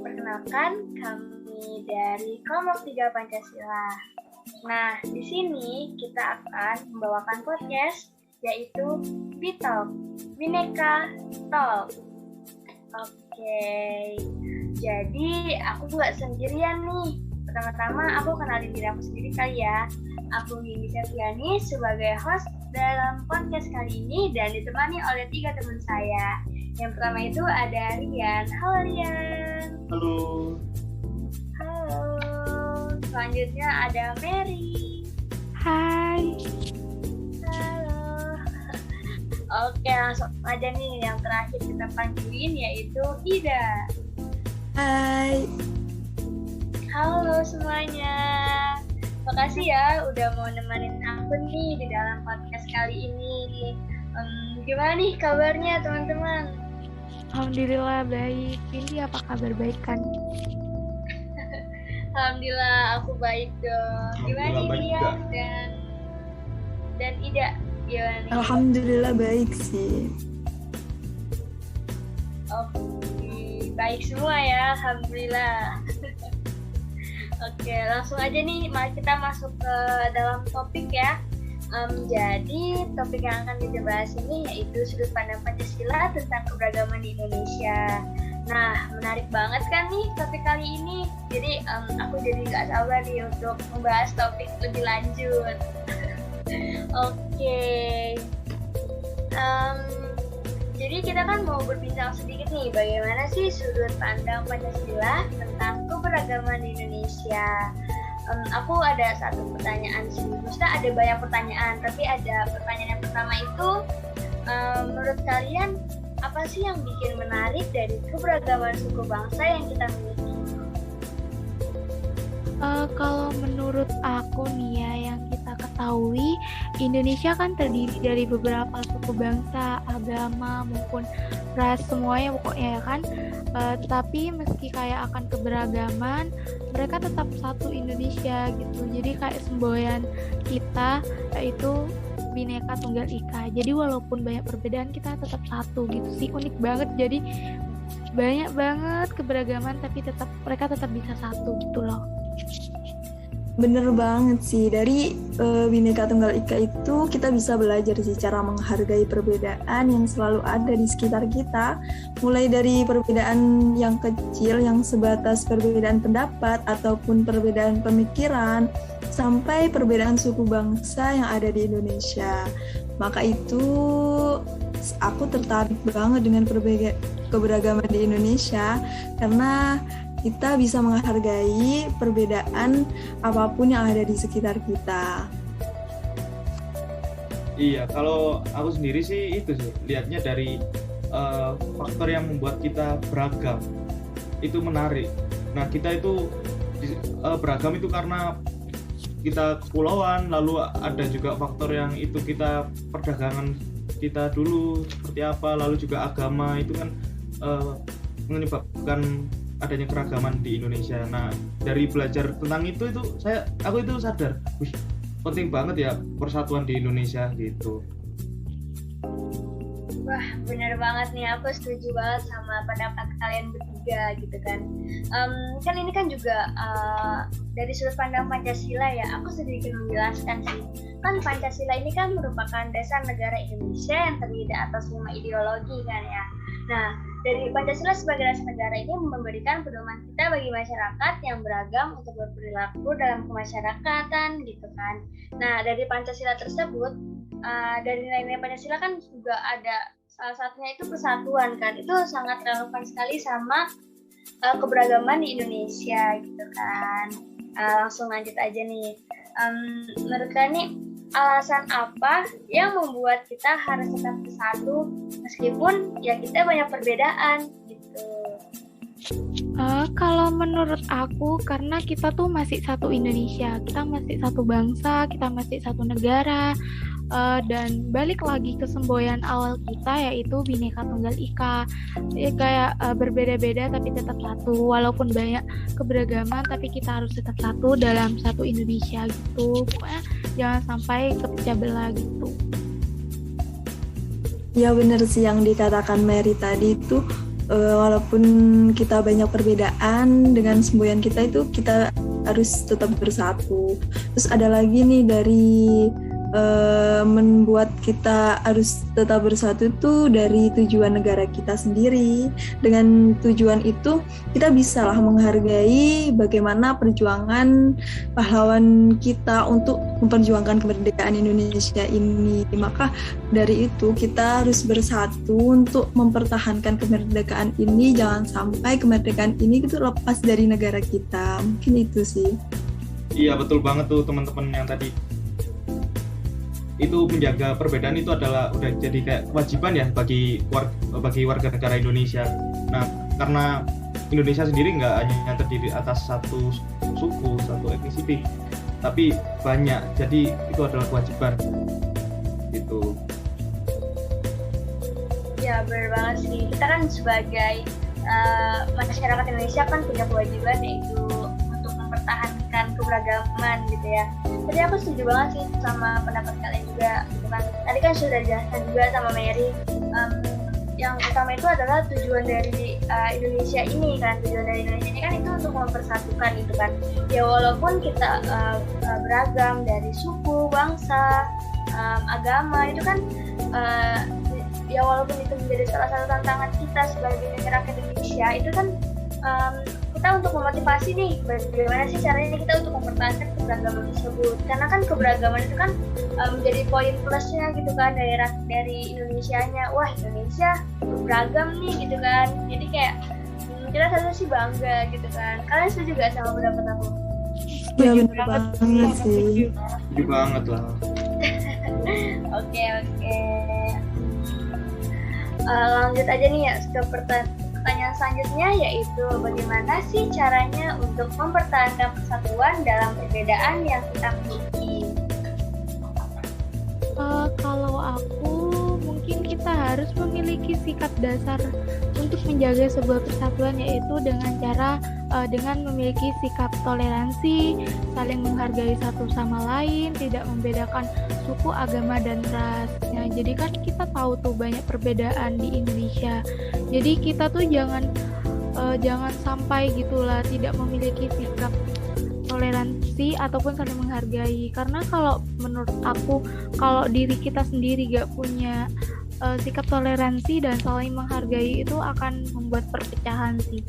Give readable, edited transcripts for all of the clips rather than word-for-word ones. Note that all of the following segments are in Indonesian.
Perkenalkan, kami dari Kelompok 3 Pancasila. Nah, di sini kita akan membawakan podcast, yaitu Bitalk, Bineka Talk. Oke, jadi aku nggak sendirian nih. Pertama-tama aku kenalin diri aku sendiri kali ya. Aku Windy Septiani sebagai host dalam podcast kali ini dan ditemani oleh 3 teman saya. Yang pertama itu ada Rian. Halo Rian. Halo. Halo. Selanjutnya ada Mary. Hai. Halo. Oke, langsung aja nih yang terakhir kita panggilin yaitu Ida. Hai. Halo semuanya. Makasih ya udah mau nemenin aku nih di dalam podcast kali ini. Gimana nih kabarnya teman-teman? Alhamdulillah baik. Ini apa kabar baik kan? Alhamdulillah aku baik dong. Gimana nih Rian dan Ida? Gimana nih? Alhamdulillah baik sih. Oke, baik semua ya, alhamdulillah. Oke, langsung aja nih, mari kita masuk ke dalam topik ya. Jadi topik yang akan kita bahas ini yaitu sudut pandang Pancasila tentang keberagaman di Indonesia. Nah, menarik banget kan nih topik kali ini. Jadi aku jadi gak sabar nih untuk membahas topik lebih lanjut. Oke. Jadi kita kan mau berbincang sedikit nih bagaimana sih sudut pandang Pancasila tentang keberagaman di Indonesia. Aku ada satu pertanyaan sih. Maksudnya ada banyak pertanyaan, tapi ada pertanyaan yang pertama itu, menurut kalian apa sih yang bikin menarik dari keberagaman suku bangsa yang kita miliki? Kalau menurut aku nih ya, yang kita ketahui Indonesia kan terdiri dari beberapa suku bangsa, agama maupun ras, semuanya pokoknya ya kan. Tetapi meski kayak akan keberagaman, mereka tetap satu Indonesia gitu. Jadi kayak semboyan kita yaitu Bhinneka Tunggal Ika. Jadi walaupun banyak perbedaan kita tetap satu gitu sih, unik banget. Jadi banyak banget keberagaman tapi mereka tetap bisa satu gitu loh. Bener banget sih, dari Bhinneka Tunggal Ika itu kita bisa belajar sih cara menghargai perbedaan yang selalu ada di sekitar kita, mulai dari perbedaan yang kecil yang sebatas perbedaan pendapat ataupun perbedaan pemikiran, sampai perbedaan suku bangsa yang ada di Indonesia. Maka itu aku tertarik banget dengan keberagaman di Indonesia karena kita bisa menghargai perbedaan apapun yang ada di sekitar kita. Iya, kalau aku sendiri sih itu sih lihatnya dari faktor yang membuat kita beragam itu menarik. Nah, kita itu beragam itu karena kita kepulauan, lalu ada juga faktor yang itu kita perdagangan kita dulu seperti apa, lalu juga agama itu kan menyebabkan adanya keragaman di Indonesia. Nah, dari belajar tentang itu aku itu sadar, wih, penting banget ya persatuan di Indonesia gitu. Wah, benar banget nih, aku setuju banget sama pendapat kalian bertiga gitu kan. Kan ini kan juga dari sudut pandang Pancasila ya, aku sedikit menjelaskan sih. Kan Pancasila ini kan merupakan dasar negara Indonesia yang terdiri atas 5 ideologi kan ya. Nah, dari Pancasila sebagai dasar negara ini memberikan pedoman kita bagi masyarakat yang beragam untuk berperilaku dalam kemasyarakatan gitu kan. Nah, dari Pancasila tersebut, dari nilai-nilai Pancasila kan juga ada salah satunya itu persatuan kan. Itu sangat relevan sekali sama keberagaman di Indonesia gitu kan. Langsung lanjut aja nih. Menurut kalian nih, alasan apa yang membuat kita harus tetap bersatu meskipun ya kita banyak perbedaan gitu? Kalau menurut aku karena kita tuh masih satu Indonesia, kita masih satu bangsa, kita masih satu negara. Dan balik lagi ke semboyan awal kita yaitu Bhinneka Tunggal Ika. Ya, kayak berbeda-beda tapi tetap satu, walaupun banyak keberagaman tapi kita harus tetap satu dalam satu Indonesia gitu. Pokoknya jangan sampai kepecah belah gitu. Ya benar sih yang dikatakan Mary tadi itu, walaupun kita banyak perbedaan, dengan semboyan kita itu kita harus tetap bersatu. Terus ada lagi nih dari membuat kita harus tetap bersatu tuh dari tujuan negara kita sendiri. Dengan tujuan itu kita bisa lah menghargai bagaimana perjuangan pahlawan kita untuk memperjuangkan kemerdekaan Indonesia ini. Maka dari itu kita harus bersatu untuk mempertahankan kemerdekaan ini. Jangan sampai kemerdekaan ini itu lepas dari negara kita. Mungkin itu sih. Iya, betul banget tuh teman-teman yang tadi. Itu menjaga perbedaan itu adalah udah jadi kayak kewajiban ya bagi warga negara Indonesia. Nah, karena Indonesia sendiri nggak hanya terdiri atas satu suku, satu etnisiti, tapi banyak. Jadi itu adalah kewajiban. Gitu. Ya, benar banget sih. Kita kan sebagai masyarakat Indonesia kan punya kewajiban yaitu untuk mempertahankan keberagaman gitu ya. Tadi aku setuju banget sih sama pendapat kalian juga gitu kan. Tadi kan sudah dijelaskan juga sama Mary. Yang utama itu adalah tujuan dari Indonesia ini kan. Tujuan dari Indonesia ini kan itu untuk mempersatukan gitu kan. Ya walaupun kita beragam dari suku, bangsa, agama itu kan ya walaupun itu menjadi salah satu tantangan kita sebagai negara Indonesia itu kan kita untuk memotivasi nih bagaimana sih caranya kita untuk mempertahankan keberagaman tersebut, karena kan keberagaman itu kan menjadi poin plusnya gitu kan dari Indonesianya. Wah, Indonesia beragam nih gitu kan, jadi kayak kita satu sih bangga gitu kan. Kalian setuju gak sama pendapat aku? Setuju banget sih. Setuju banget lah. Oke. Lanjut aja nih ya ke pertanyaan selanjutnya, yaitu bagaimana sih caranya untuk mempertahankan persatuan dalam perbedaan yang kita miliki? Kalau aku mungkin kita harus memiliki sikap dasar untuk menjaga sebuah persatuan, yaitu dengan cara dengan memiliki sikap toleransi, saling menghargai satu sama lain, tidak membedakan suku, agama, dan ras. Nah, jadi kan kita tahu tuh banyak perbedaan di Indonesia. Jadi kita tuh jangan sampai gitulah tidak memiliki sikap toleransi ataupun saling menghargai. Karena kalau menurut aku, kalau diri kita sendiri gak punya sikap toleransi dan saling menghargai, itu akan membuat perpecahan sih,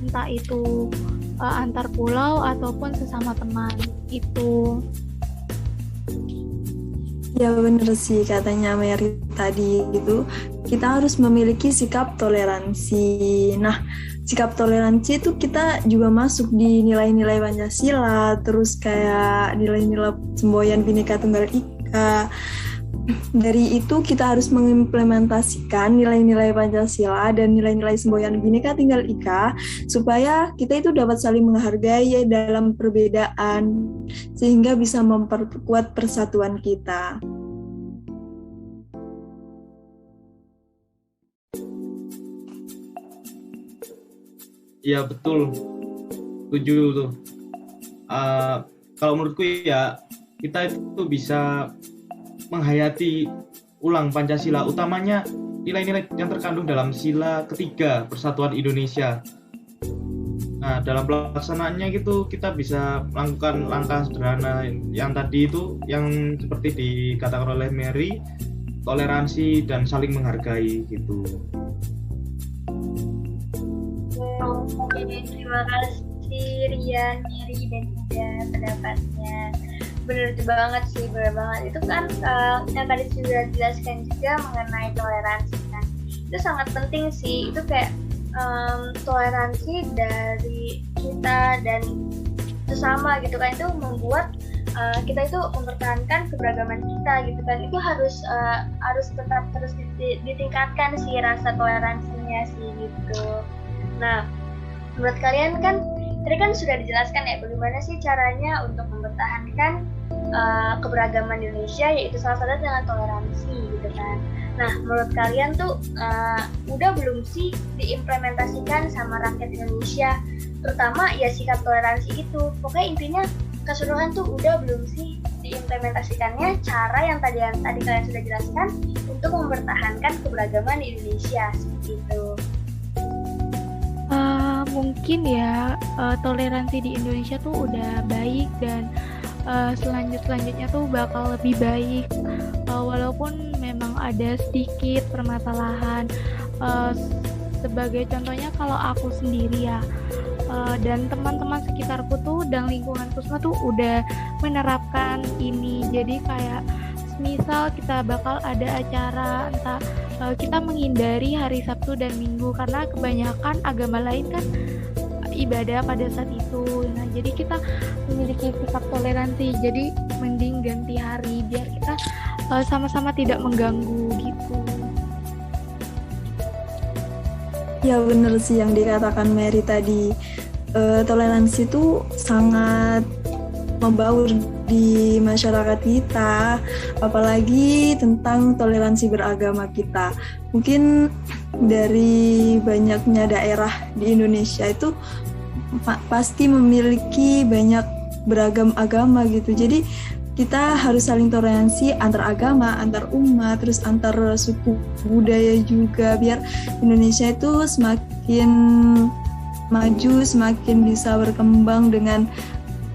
entah itu antar pulau ataupun sesama teman. Itu ya benar sih katanya Mary tadi, itu kita harus memiliki sikap toleransi. Nah, sikap toleransi itu kita juga masuk di nilai-nilai Pancasila, terus kayak nilai-nilai semboyan Bhinneka Tunggal Ika. Dari itu kita harus mengimplementasikan nilai-nilai Pancasila dan nilai-nilai semboyan Bhinneka Tunggal Ika supaya kita itu dapat saling menghargai dalam perbedaan sehingga bisa memperkuat persatuan kita. Iya betul, setuju tuh. Kalau menurutku ya kita itu bisa menghayati ulang Pancasila, utamanya nilai-nilai yang terkandung dalam sila ketiga Persatuan Indonesia. Nah, dalam pelaksanaannya gitu kita bisa melakukan langkah sederhana yang tadi itu, yang seperti dikatakan oleh Mary, toleransi dan saling menghargai gitu. Oke, terima kasih Rian, Mary, dan Ida pendapatnya. Bener banget sih, bener banget. Itu kan yang tadi sudah dijelaskan juga mengenai toleransi kan. Itu sangat penting sih. Itu kayak toleransi dari kita dan sesama gitu kan, itu membuat kita itu mempertahankan keberagaman kita gitu kan. Itu harus tetap terus ditingkatkan sih rasa toleransinya sih gitu. Nah, menurut kalian kan tadi kan sudah dijelaskan ya bagaimana sih caranya untuk mempertahankan keberagaman Indonesia, yaitu salah satunya dengan toleransi gitu kan. Nah, menurut kalian tuh udah belum sih diimplementasikan sama rakyat Indonesia, terutama ya sikap toleransi itu? Pokoknya intinya keseluruhan tuh udah belum sih diimplementasikannya cara yang tadi kalian sudah jelaskan untuk mempertahankan keberagaman di Indonesia seperti itu. mungkin ya toleransi di Indonesia tuh udah baik dan selanjutnya tuh bakal lebih baik, walaupun memang ada sedikit permasalahan. Sebagai contohnya kalau aku sendiri ya, dan teman-teman sekitarku tuh dan lingkunganku semua tuh udah menerapkan ini. Jadi kayak misal kita bakal ada acara, entah kita menghindari hari Sabtu dan Minggu karena kebanyakan agama lain kan ibadah pada saat itu. Nah, jadi kita memiliki sikap toleransi. Jadi mending ganti hari biar kita sama-sama tidak mengganggu gitu. Ya bener sih yang dikatakan Mary tadi, toleransi itu sangat membaur di masyarakat kita, apalagi tentang toleransi beragama kita. Mungkin dari banyaknya daerah di Indonesia itu pasti memiliki banyak beragam agama gitu. Jadi kita harus saling toleransi antar agama, antar umat, terus antar suku budaya juga, biar Indonesia itu semakin maju, semakin bisa berkembang dengan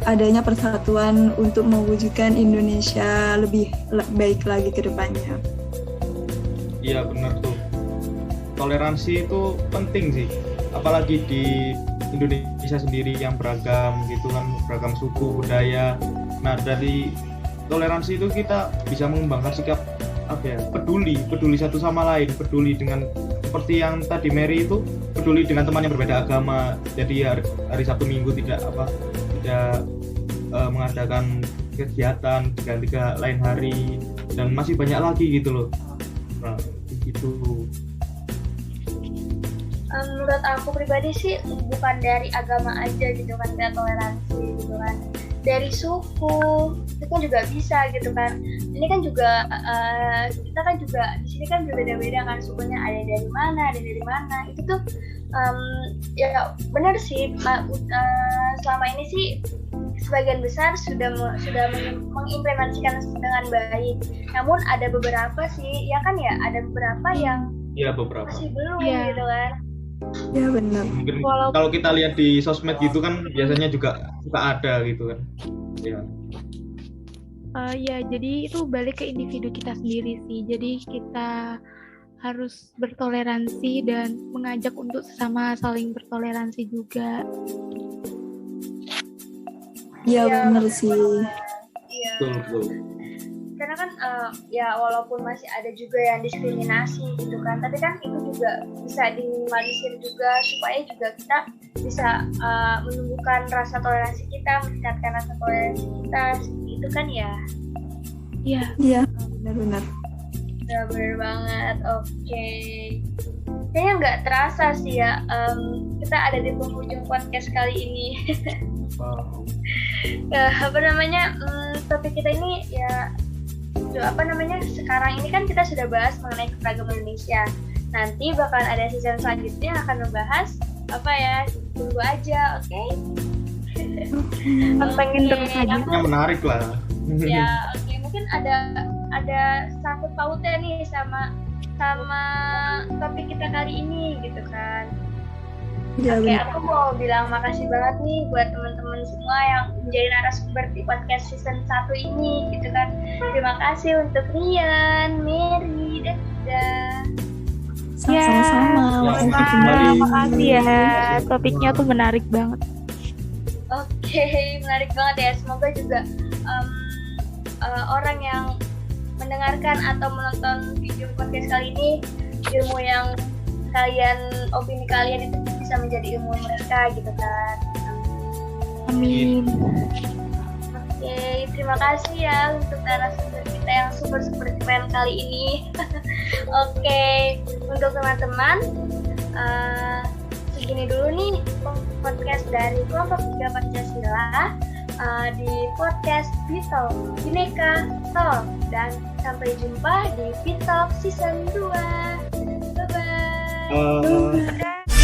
adanya persatuan untuk mewujudkan Indonesia lebih baik lagi ke depannya. Iya benar tuh. Toleransi itu penting sih, apalagi di Indonesia sendiri yang beragam gitu kan, beragam suku budaya. Nah, dari toleransi itu kita bisa mengembangkan sikap peduli satu sama lain, peduli dengan seperti yang tadi Mary itu peduli dengan teman yang berbeda agama. Jadi hari Sabtu Minggu tidak mengadakan kegiatan ganti ke lain hari, dan masih banyak lagi gitu loh. Nah, gitu. Menurut aku pribadi sih bukan dari agama aja gitu kan, kita toleransi gitu kan, dari suku itu kan juga bisa gitu kan. Ini kan juga kita kan juga di sini kan berbeda-beda kan sukunya, ada dari mana itu tuh ya benar sih. Selama ini sih sebagian besar sudah mengimplementasikan dengan baik. Namun ada beberapa sih ya kan ya, ada beberapa yang beberapa masih belum gitu kan. Ya benar. Mungkin kalau kita lihat di sosmed gitu kan biasanya juga suka ada gitu kan. Ya. Ya, jadi itu balik ke individu kita sendiri sih. Jadi kita harus bertoleransi dan mengajak untuk sesama saling bertoleransi juga. Iya benar sih. Iya. Betul. Karena kan ya walaupun masih ada juga yang diskriminasi gitu kan, tapi kan itu juga bisa diminimalisir juga supaya juga kita bisa menumbuhkan rasa toleransi kita, meningkatkan rasa toleransi kita, itu kan ya. Iya benar. Ya benar banget. Oke. Kayaknya nggak terasa sih ya, kita ada di penghujung podcast kali ini. Wow. Topik kita ini ya sekarang ini kan kita sudah bahas mengenai keberagaman Indonesia. Nanti bakalan ada season selanjutnya yang akan membahas tunggu aja, oke? Pantengin terus aja. Yang menarik lah. Ya, oke. Mungkin ada sangkut pautnya nih sama topik kita kali ini gitu kan. Ya, Oke, aku mau bilang makasih banget nih buat teman-teman semua yang menjadi narasumber di podcast season 1 ini gitu kan. Terima kasih untuk Rian, Mary, dan Ida. Sama-sama. Makasih ya. Topiknya tuh menarik banget. Oke, menarik banget ya. Semoga juga orang yang mendengarkan atau menonton video podcast kali ini, ilmu yang opini kalian itu bisa menjadi ilmu mereka gitu kan. Amin. Oke, terima kasih ya untuk narasumber kita yang super keren kali ini. Oke, untuk teman-teman, segini dulu nih podcast dari kelompok 3 Pancasila di podcast Bitalk Bhinneka Talk, dan sampai jumpa di Bitalk season 2. Bye bye.